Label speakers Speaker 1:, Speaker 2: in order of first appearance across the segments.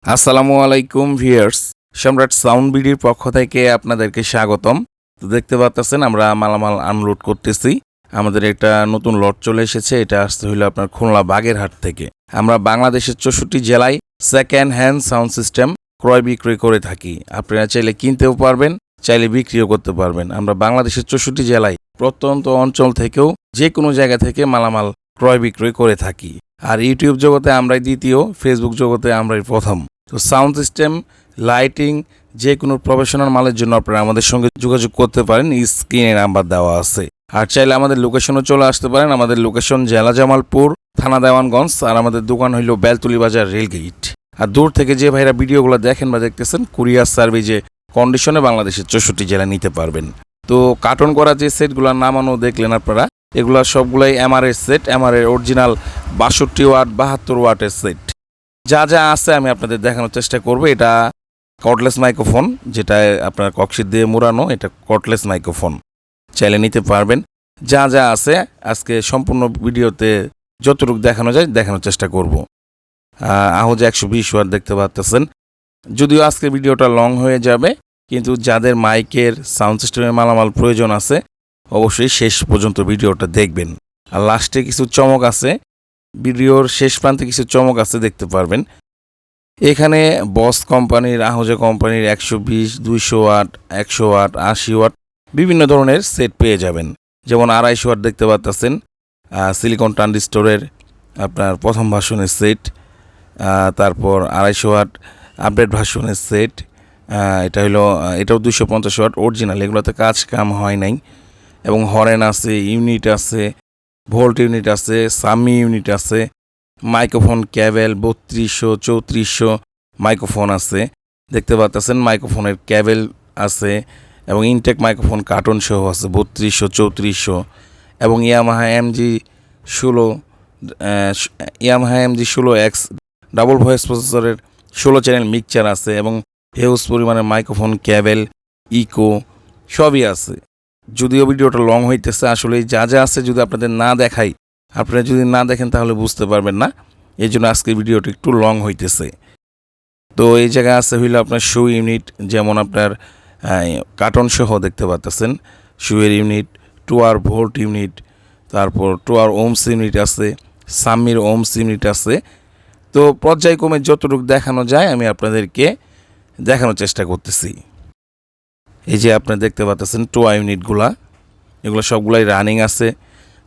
Speaker 1: আসসালামু আলাইকুম ভিউয়ার্স, সম্রাট সাউন্ড বিডির পক্ষ থেকে আপনাদেরকে স্বাগতম। তো দেখতে পাচ্ছেন আমরা মালামাল আনলোড করতেছি। আমাদের একটা নতুন লট চলে এসেছে। এটা আসতে হইলো আপনার খুলনা বাগেরহাট থেকে। আমরা বাংলাদেশের 64 জেলায় সেকেন্ড হ্যান্ড সাউন্ড সিস্টেম ক্রয় বিক্রয় করে থাকি। আপনারা চাইলে কিনতেও পারবেন, চাইলে বিক্রিও করতে পারবেন। আমরা বাংলাদেশের 64 জেলায় প্রত্যন্ত অঞ্চল থেকেও যে কোনো জায়গা থেকে মালামাল ক্রয় বিক্রয় করে থাকি। আর ইউটিউব জগতে আমরাই দ্বিতীয়, ফেসবুক জগতে আমরাই প্রথম। তো সাউন্ড সিস্টেম, লাইটিং, যে কোনো প্রফেশনাল মালের জন্য আপনারা আমাদের সঙ্গে যোগাযোগ করতে পারেন। স্ক্রিনে নাম্বার দেওয়া আছে। আর চাইলে আমাদের লোকেশনও চলে আসতে পারেন। আমাদের লোকেশন জেলা জামালপুর, থানা দেওয়ানগঞ্জ, আর আমাদের দোকান হইল বেলতুলি বাজার রেলগেট। আর দূর থেকে যে ভাইরা ভিডিওগুলো দেখেন বা দেখতেছেন, কুরিয়ার সার্ভিসে কন্ডিশনে বাংলাদেশের 64 জেলা নিতে পারবেন। তো কার্টন করা যে সেটগুলোর নামানো দেখলেন আপনারা, এগুলা সবগুলাই এমআরএর সেট, এমআরএর অরিজিনাল 62 ওয়াট 72 ওয়াটের সেট। যা যা আছে আমি আপনাদের দেখানোর চেষ্টা করব। এটা কর্ডলেস মাইক্রোফোন, যেটা আপনার কক্সিট দিয়ে মোড়ানো, এটা কর্ডলেস মাইক্রোফোন, চাইলে নিতে পারবেন। যা যা আছে আজকে সম্পূর্ণ ভিডিওতে যতটুকু দেখানো যায় দেখানোর চেষ্টা করব। আহজ 120 ওয়াট দেখতে পাচ্ছেন। যদিও আজকে ভিডিওটা লং হয়ে যাবে, কিন্তু যাদের মাইকের সাউন্ড সিস্টেমের মালামাল প্রয়োজন আছে অবশ্যই শেষ পর্যন্ত ভিডিওটা দেখবেন। আর লাস্টে কিছু চমক আছে, ভিডিওর শেষ প্রান্তে কিছু চমক আছে, দেখতে পারবেন। এখানে বস কোম্পানির, আহজা কোম্পানির 120, 200 ওয়াট, 100 ওয়াট, 80 ওয়াট বিভিন্ন ধরনের সেট পেয়ে যাবেন। যেমন 250 ওয়াট দেখতে পাচ্ছেন, সিলিকন ট্রানজিস্টরের আপনার প্রথম ভার্সনের সেট। তারপর 250 ওয়াট আপডেট ভার্সনের সেট। এটাও 250 ওয়াট অরিজিনাল, এগুলোতে কাজ কাম হয় নাই। এবং হরেন আছে, ইউনিট আছে, ভোল্ট ইউনিট আছে, সামি ইউনিট আছে, মাইক্রোফোন ক্যাবেল 3200, 3400 মাইক্রোফোন আছে দেখতে পাচ্ছেন। মাইক্রোফোনের ক্যাবেল আছে এবং ইনটেক মাইক্রোফোন কার্টন সহ আছে 3200, 3400। এবং ইয়ামাহা MG16X ডাবল ভয়েস প্রসেসরের 16 চ্যানেল মিক্সচার আছে এবং হিউজ পরিমাণে মাইক্রোফোন, ক্যাবেল, ইকো সবই আছে। যদিও ভিডিওটা লং হইতেছে, আসলে যা যা আছে যদি আপনাদের না দেখাই, আপনারা যদি না দেখেন তাহলে বুঝতে পারবেন না। এই জন্য আজকের ভিডিওটা একটু লং হইতেছে। তো এই জায়গায় আছে হইলো আপনার শু ইউনিট, যেমন আপনার কার্টন সহ দেখতে পাচ্ছেন। শুয়ের ইউনিট, টুয়ার ভোল্ট ইউনিট, তারপর টুয়ার ওমস ইউনিট আছে, সাম্মির ওমস ইউনিট আছে। তো পর্যায়ক্রমে যতটুকু দেখানো যায় আমি আপনাদেরকে দেখানোর চেষ্টা করতেছি। এই যে আপনারা দেখতে পাচ্ছেন টোয়া ইউনিটগুলা, এগুলো সবগুলাই রানিং আছে।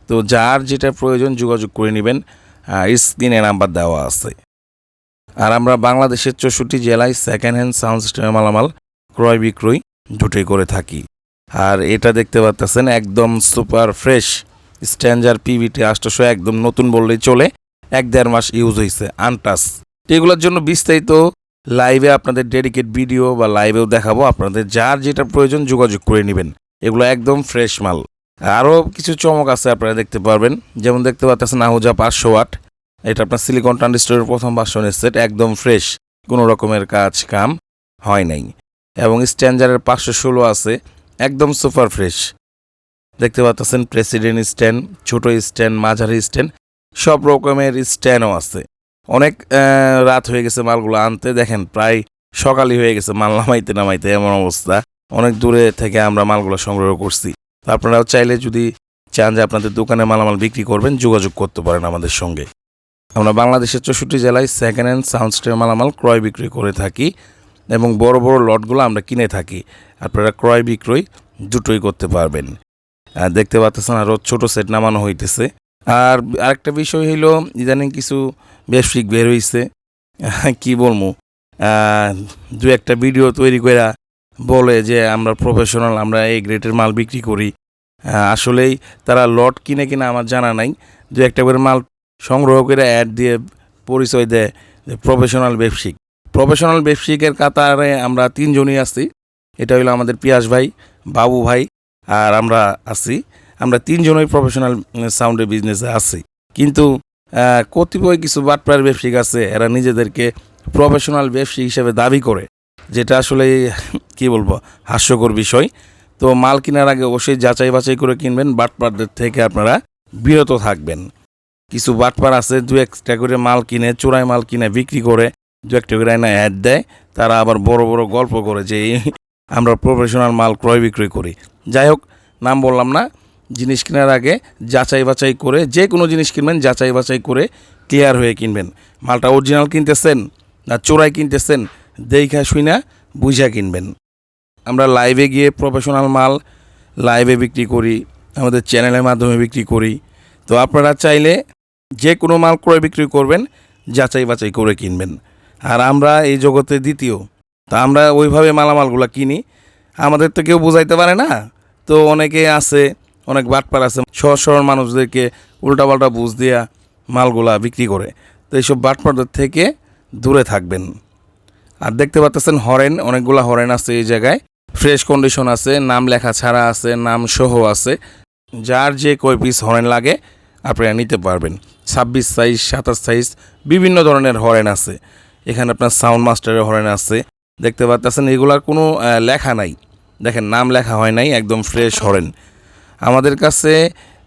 Speaker 1: তো যার যেটা প্রয়োজন যোগাযোগ করে নেবেন, স্ক্রিনে নাম্বার দেওয়া আছে। আর আমরা বাংলাদেশের 64 জেলায় সেকেন্ড হ্যান্ড সাউন্ড সিস্টেমের মালামাল ক্রয় বিক্রয় দুটোই করে থাকি। আর এটা দেখতে পাচ্ছেন একদম সুপার ফ্রেশ স্ট্যান্ডার পিভিটি 800, একদম নতুন বললেই চলে, 1-1.5 মাস ইউজ হয়েছে, আনটাচ। এগুলোর জন্য বিস্তারিত লাইভে আপনাদের ডেডিকেট ভিডিও বা লাইভেও দেখাবো। আপনাদের যার যেটা প্রয়োজন যোগাযোগ করে নেবেন, এগুলো একদম ফ্রেশ মাল। আরও কিছু চমক আছে আপনারা দেখতে পারবেন। যেমন দেখতে পাচ্ছেন আহুজা 500 ওয়াট, এটা আপনার সিলিকন ট্রানজিস্টরের প্রথম ভার্সনের সেট, একদম ফ্রেশ, কোনো রকমের কাজ কাম হয় নাই। এবং স্ট্যান্ডারের 516 আছে, একদম সুপার ফ্রেশ দেখতে পাচ্ছেন। প্রেসিডেন্ট স্ট্যান্ড, ছোটো স্ট্যান্ড, মাঝারি স্ট্যান্ড, সব রকমের স্ট্যান্ডও আছে। অনেক রাত হয়ে গেছে মালগুলো আনতে, দেখেন প্রায় সকালই হয়ে গেছে মাল নামাইতে এমন অবস্থা। অনেক দূরে থেকে আমরা মালগুলো সংগ্রহ করছি। আপনারাও চাইলে যদি চান যে আপনাদের দোকানে মালামাল বিক্রি করবেন, যোগাযোগ করতে পারেন আমাদের সঙ্গে। আমরা বাংলাদেশের 64 জেলায় সেকেন্ড হ্যান্ড সাউন্ড সিস্টেম মালামাল ক্রয় বিক্রয় করে থাকি এবং বড় বড় লটগুলো আমরা কিনে থাকি। আপনারা ক্রয় বিক্রয় দুটোই করতে পারবেন। দেখতে পাচ্ছেন আরও ছোটো সেট নামানো হইতেছে। আর আরেকটা বিষয় হইল, ইদানিং কিছু ব্যবসায়িক বের হইছে, কি বলবো, দু একটা ভিডিও তৈরি করে বলে যে আমরা প্রফেশনাল, আমরা এই গ্রেডের মাল বিক্রি করি। আসলেই তারা লট কিনে কিনা আমার জানা নাই, দু একটা করে মাল সংগ্রহ করে অ্যাড দিয়ে পরিচয় দেয় যে প্রফেশনাল ব্যবসায়িক। প্রফেশনাল ব্যবসায়িকের কাতারে আমরা 3 জনই আছি। এটা হইলো আমাদের পিয়াস ভাই, বাবু ভাই আর আমরা আছি। আমরা 3 জনই প্রফেশনাল সাউন্ডের বিজনেসে আছি। কিন্তু কতিপয় কিছু বাটপার ব্যবসায়িক আছে, এরা নিজেদেরকে প্রফেশনাল ব্যবসায়ী হিসেবে দাবি করে, যেটা আসলে কি বলবো, হাস্যকর বিষয়। তো মাল কেনার আগে অবশ্যই যাচাই বাছাই করে কিনবেন, বাটপারদের থেকে আপনারা বিরত থাকবেন। কিছু বাটপার আছে 2 একটা করে মাল কিনে, চোরাই মাল কিনে বিক্রি করে, দু একটা করে না অ্যাড দেয়, তারা আবার বড় বড় গল্প করে যে আমরা প্রফেশনাল মাল ক্রয় বিক্রয় করি। যাই হোক, নাম বললাম না। জিনিস কেনার আগে যাচাই বাছাই করে, যে কোনো জিনিস কিনবেন যাচাই বাছাই করে ক্লিয়ার হয়ে কিনবেন। মালটা অরিজিনাল কিনতেছেন না চোরাই কিনতেছেন, দেখা শুইনা বুঝা কিনবেন। আমরা লাইভে গিয়ে প্রফেশনাল মাল লাইভে বিক্রি করি, আমাদের চ্যানেলের মাধ্যমে বিক্রি করি। তো আপনারা চাইলে যে কোনো মাল ক্রয় বিক্রি করবেন, যাচাই বাছাই করে কিনবেন। আর আমরা এই জগতে দ্বিতীয়, তা আমরা ওইভাবে মালামালগুলো কিনি। আমাদের তো কেউ বোঝাইতে পারে না, তো অনেকে আছে, অনেক বাটপার আছে, সহজ সরল মানুষদেরকে উল্টাপাল্টা বুঝ দিয়া মালগুলা বিক্রি করে। তো এইসব বাটপারদের থেকে দূরে থাকবেন। আর দেখতে পাচ্ছেন হরেন, অনেকগুলো হরেন আছে এই জায়গায়, ফ্রেশ কন্ডিশন আছে, নাম লেখা ছাড়া আছে, নাম সহ আছে। যার যে কয় পিস হরেন লাগে আপনারা নিতে পারবেন। 26 সাইজ, 27 সাইজ, বিভিন্ন ধরনের হরেন আছে। এখানে আপনার সাউন্ড মাস্টারের হরেন আছে, দেখতে পাচ্ছেন। এগুলার কোনো লেখা নাই, দেখেন নাম লেখা হয় নাই, একদম ফ্রেশ হরেন। আমাদের কাছে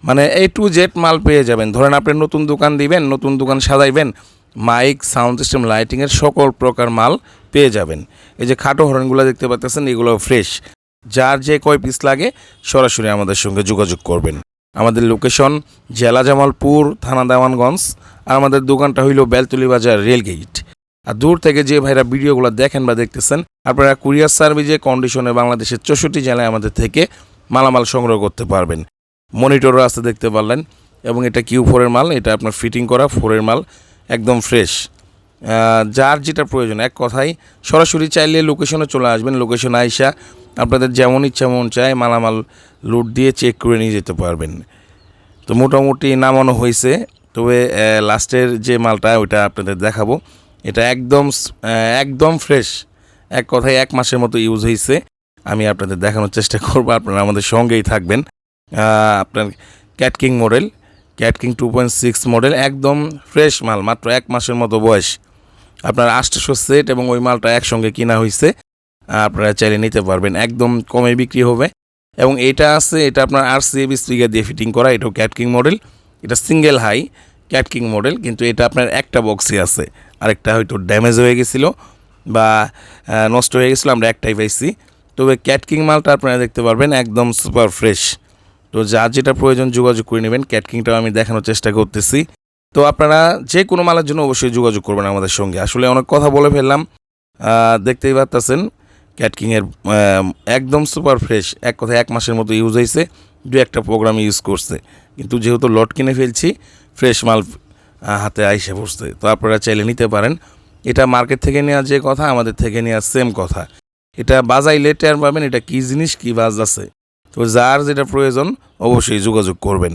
Speaker 1: মানে A to Z মাল পেয়ে যাবেন। ধরেন আপনি নতুন দোকান দিবেন, নতুন দোকান সাজাইবেন, মাইক, সাউন্ড সিস্টেম, লাইটিংয়ের সকল প্রকার মাল পেয়ে যাবেন। এই যে খাটো হরেনগুলো দেখতে পাচ্ছেন, এগুলো ফ্রেশ। যার যে কয় পিস লাগে সরাসরি আমাদের সঙ্গে যোগাযোগ করবেন। আমাদের লোকেশন জেলা জামালপুর, থানা দেওয়ানগঞ্জ, আর আমাদের দোকানটা হইল বেলতলি বাজার, রেলগেট। আর দূর থেকে যে ভাইরা ভিডিওগুলো দেখেন বা দেখতেছেন, আপনারা কুরিয়ার সার্ভিসে কন্ডিশনে বাংলাদেশের 64 জেলায় আমাদের থেকে মালামাল সংগ্রহ করতে পারবেন। মনিটরও আছে দেখতে পারলেন, এবং এটা Q4-এর মাল, এটা আপনার ফিটিং করা 4-এর মাল, একদম ফ্রেশ। যার যেটা প্রয়োজন, এক কথায় সরাসরি চাইলে লোকেশনে চলে আসবেন। লোকেশনে আইসা আপনাদের যেমন ইচ্ছা মন চায় মালামাল লোড দিয়ে চেক করে নিয়ে যেতে পারবেন। তো মোটামুটি নামানো হয়েছে, তবে লাস্টের যে মালটা ওইটা আপনাদের দেখাবো। এটা একদম ফ্রেশ, এক কথায় 1 মাসের মতো ইউজ হয়েছে। আমি আপনাদের দেখানোর চেষ্টা করবো, আপনারা আমাদের সঙ্গেই থাকবেন। আপনার ক্যাটকিং মডেল, ক্যাটকিং 2.6 মডেল, একদম ফ্রেশ মাল, মাত্র 1 মাসের মতো বয়স। আপনার 800 সেট এবং ওই মালটা একসঙ্গে কিনা হয়েছে। আপনারা চাইলে নিতে পারবেন, একদম কমে বিক্রি হবে। এবং এটা আছে, এটা আপনার RCA স্পিকার দিয়ে ফিটিং করা, এটাও ক্যাটকিং মডেল। এটা সিঙ্গেল হাই ক্যাটকিং মডেল, কিন্তু এটা আপনার একটা বক্সই আছে, আরেকটা হয়তো ড্যামেজ হয়ে গেছিলো বা নষ্ট হয়ে গেছিলো, আমরা একটাই পাইছি। তবে ক্যাটকিং মালটা আপনারা দেখতে পারবেন একদম সুপার ফ্রেশ। তো যার যেটা প্রয়োজন যোগাযোগ করে নেবেন। ক্যাটকিংটাও আমি দেখানোর চেষ্টা করতেছি। তো আপনারা যে কোনো মালের জন্য অবশ্যই যোগাযোগ করবেন আমাদের সঙ্গে। আসলে অনেক কথা বলে ফেললাম, দেখতেই পাচ্ছেন ক্যাটকিংয়ের একদম সুপার ফ্রেশ, এক কথায় 1 মাসের মতো ইউজ হয়েছে, 2-একটা প্রোগ্রাম ইউজ করছে। কিন্তু যেহেতু লট কিনে ফেলছি, ফ্রেশ মাল হাতে আইসে পড়ছে। তো আপনারা চাইলে নিতে পারেন। এটা মার্কেট থেকে নেওয়া যে কথা, আমাদের থেকে নেওয়া সেম কথা। এটা বাজাইলে টের পাবেন এটা কী জিনিস, কী বাজ আছে। তো যার যেটা প্রয়োজন অবশ্যই যোগাযোগ করবেন।